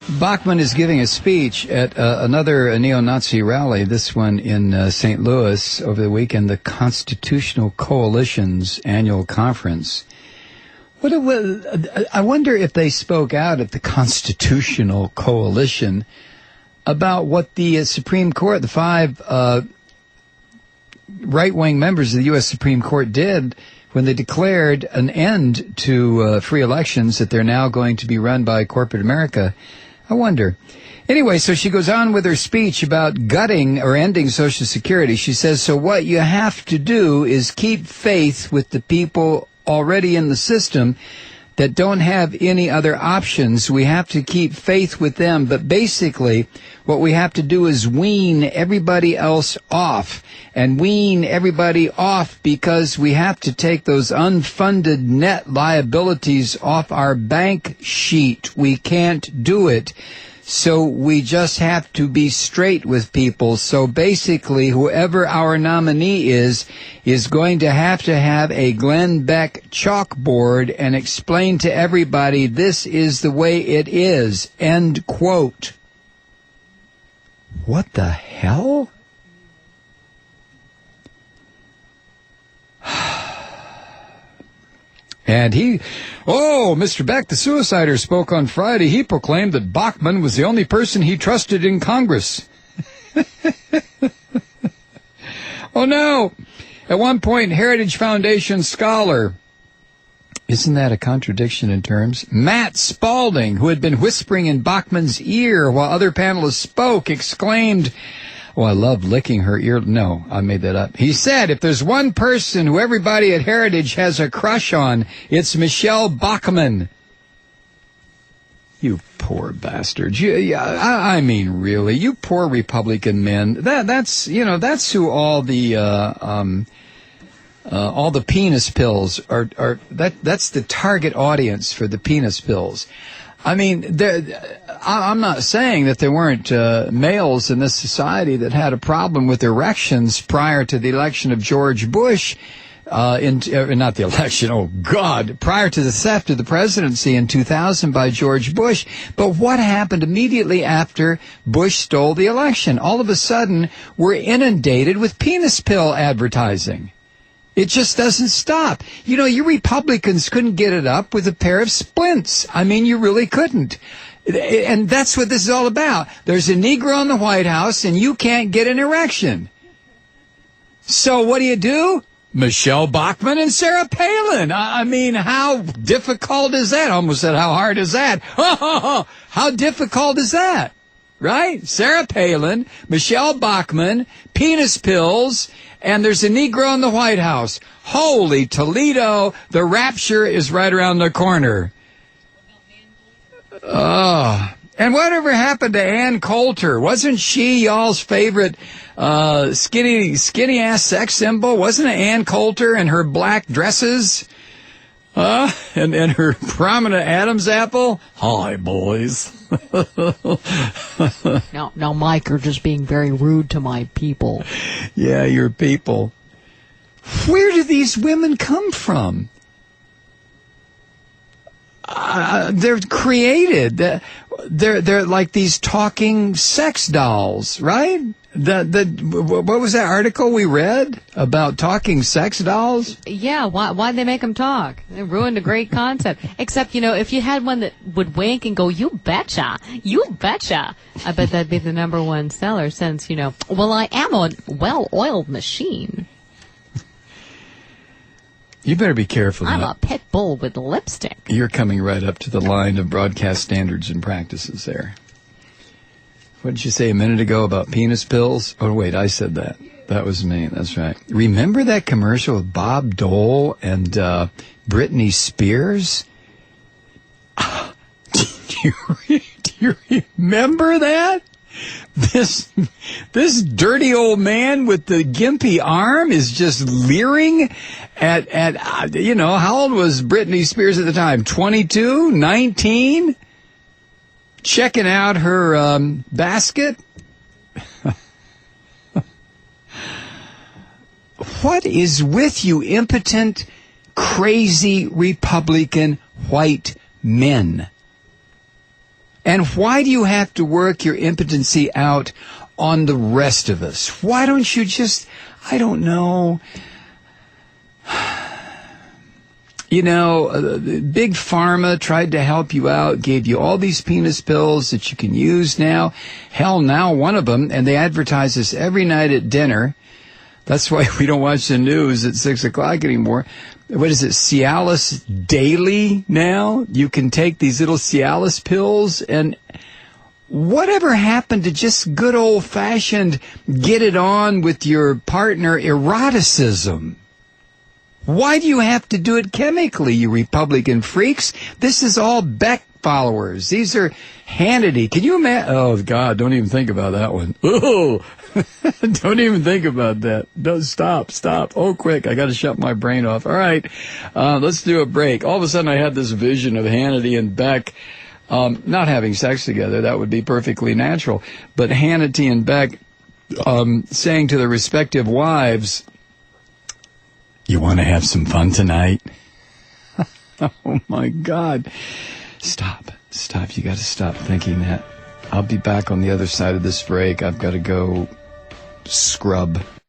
Bachmann is giving a speech at another neo-Nazi rally, this one in St. Louis over the weekend, the Constitutional Coalition's annual conference. I wonder if they spoke out at the Constitutional Coalition about what the Supreme Court, the five right-wing members of the U.S. Supreme Court did when they declared an end to free elections, that they're now going to be run by corporate America. I wonder. Anyway, so she goes on with her speech about gutting or ending Social Security. She says, so what you have to do is keep faith with the people already in the system that don't have any other options. We have to keep faith with them. But basically, what we have to do is wean everybody else off. And wean everybody off because we have to take those unfunded net liabilities off our bank sheet. We can't do it. So we just have to be straight with people. So basically, whoever our nominee is going to have a Glenn Beck chalkboard and explain to everybody this is the way it is. End quote. What the hell? And Mr. Beck, the suicider, spoke on Friday. He proclaimed that Bachmann was the only person he trusted in Congress. Oh, no. At one point, Heritage Foundation scholar, isn't that a contradiction in terms? Matt Spalding, who had been whispering in Bachmann's ear while other panelists spoke, exclaimed, oh, I love licking her ear. No, I made that up. He said, if there's one person who everybody at Heritage has a crush on, it's Michelle Bachmann. You poor bastard. I mean, really, you poor Republican men. That's who all the penis pills are. That's the target audience for the penis pills. I mean, I'm not saying that there weren't males in this society that had a problem with erections prior to the election of George Bush, not the election, oh God, prior to the theft of the presidency in 2000 by George Bush. But what happened immediately after Bush stole the election? All of a sudden, we're inundated with penis pill advertising. It just doesn't stop. You know, you Republicans couldn't get it up with a pair of splints. I mean, you really couldn't. And that's what this is all about. There's a Negro in the White House, and you can't get an erection. So what do? Michelle Bachmann and Sarah Palin. I mean, how difficult is that? I almost said, how hard is that? How difficult is that? Right? Sarah Palin, Michelle Bachmann, penis pills, and there's a Negro in the White House. Holy Toledo, the rapture is right around the corner. And whatever happened to Ann Coulter? Wasn't she y'all's favorite skinny-ass sex symbol? Wasn't it Ann Coulter and her black dresses? And her prominent Adam's apple? Hi, boys. Now, Mike, you're just being very rude to my people. Yeah, your people. Where do these women come from? They're created. They're like these talking sex dolls, right? What was that article we read about talking sex dolls? Yeah, why'd they make them talk? They ruined a great concept. Except, if you had one that would wink and go, you betcha, I bet that'd be the number one seller since, well, I am a well-oiled machine. You better be careful. I'm a pit bull with lipstick. You're coming right up to the line of broadcast standards and practices there. What did you say a minute ago about penis pills? Oh, wait, I said that. That was me. That's right. Remember that commercial with Bob Dole and Britney Spears? Do you remember that? This dirty old man with the gimpy arm is just leering at how old was Britney Spears at the time? 22? 19? Checking out her basket? What is with you impotent, crazy Republican white men? And why do you have to work your impotency out on the rest of us? Why don't you just, I don't know, Big Pharma tried to help you out, gave you all these penis pills that you can use now. Hell, now one of them, and they advertise this every night at dinner. That's why we don't watch the news at 6 o'clock anymore. What is it, Cialis Daily now? You can take these little Cialis pills, and whatever happened to just good old-fashioned get it on with your partner eroticism? Why do you have to do it chemically, you Republican freaks? This is all Beck followers. These are Hannity. Can you imagine? Oh, God, don't even think about that one. Oh, don't even think about that. No, stop. Oh, quick, I got to shut my brain off. All right, let's do a break. All of a sudden, I had this vision of Hannity and Beck not having sex together. That would be perfectly natural. But Hannity and Beck saying to their respective wives, "You want to have some fun tonight?" Oh, my God. Stop. You got to stop thinking that. I'll be back on the other side of this break. I've got to go scrub.